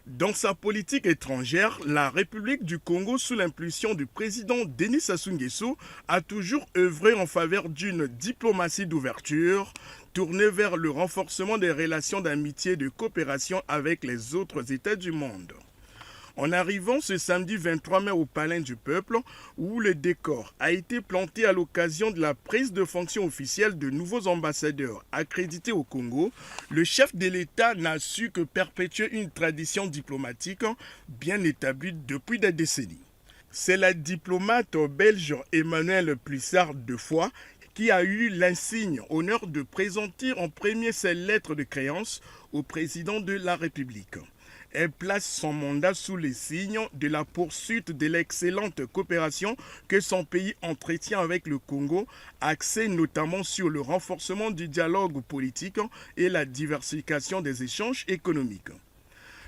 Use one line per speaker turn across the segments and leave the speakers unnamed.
Dans sa politique étrangère, la République du Congo, sous l'impulsion du président Denis Sassou Nguesso, a toujours œuvré en faveur d'une diplomatie d'ouverture tournée vers le renforcement des relations d'amitié et de coopération avec les autres États du monde. En arrivant ce samedi 23 mai au Palais du Peuple, où le décor a été planté à l'occasion de la prise de fonction officielle de nouveaux ambassadeurs accrédités au Congo, le chef de l'État n'a su que perpétuer une tradition diplomatique bien établie depuis des décennies. C'est la diplomate belge Emmanuelle Plissard de Foix qui a eu l'insigne honneur de présenter en premier ses lettres de créance au président de la République. Elle place son mandat sous les signes de la poursuite de l'excellente coopération que son pays entretient avec le Congo, axée notamment sur le renforcement du dialogue politique et la diversification des échanges économiques.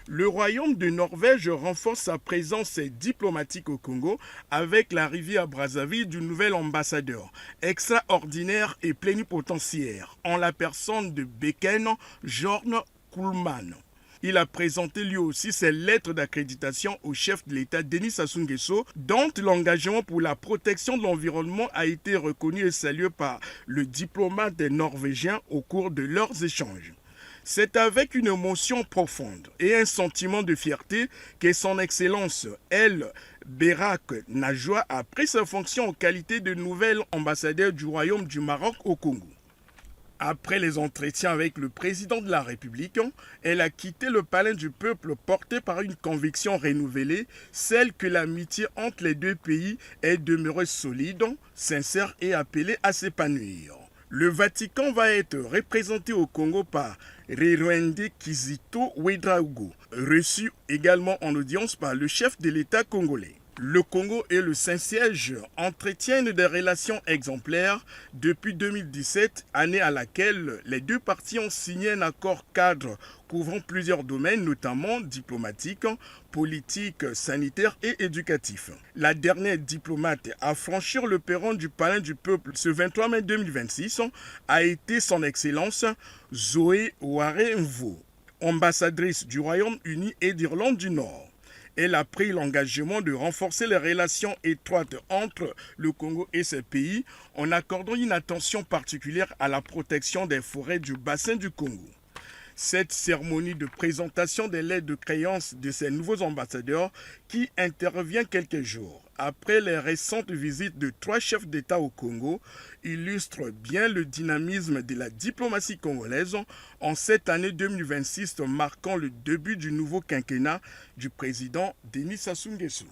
Le royaume de Norvège renforce sa présence diplomatique au Congo avec l'arrivée à Brazzaville du nouvel ambassadeur, extraordinaire et plénipotentiaire, en la personne de Beken Jorn Kuhlmann. Il a présenté lui aussi ses lettres d'accréditation au chef de l'État Denis Sassou Nguesso, dont l'engagement pour la protection de l'environnement a été reconnu et salué par le diplomate norvégien au cours de leurs échanges. C'est avec une émotion profonde et un sentiment de fierté que son Excellence El Berak Najwa a pris sa fonction en qualité de nouvel ambassadeur du Royaume du Maroc au Congo. Après les entretiens avec le président de la République, elle a quitté le palais du peuple porté par une conviction renouvelée, celle que l'amitié entre les deux pays est demeurée solide, sincère et appelée à s'épanouir. Le Vatican va être représenté au Congo par Reverend Kizito Ouedraogo, reçu également en audience par le chef de l'État congolais. Le Congo et le Saint-Siège entretiennent des relations exemplaires depuis 2017, année à laquelle les deux parties ont signé un accord cadre couvrant plusieurs domaines, notamment diplomatiques, politiques, sanitaires et éducatifs. La dernière diplomate à franchir le perron du Palais du Peuple ce 23 mai 2026 a été son Excellence Zoé Warenvo, ambassadrice du Royaume-Uni et d'Irlande du Nord. Elle a pris l'engagement de renforcer les relations étroites entre le Congo et ses pays en accordant une attention particulière à la protection des forêts du bassin du Congo. Cette cérémonie de présentation des lettres de créance de ces nouveaux ambassadeurs qui intervient quelques jours après les récentes visites de 3 chefs d'État au Congo illustre bien le dynamisme de la diplomatie congolaise en cette année 2026 marquant le début du nouveau quinquennat du président Denis Sassou Nguesso.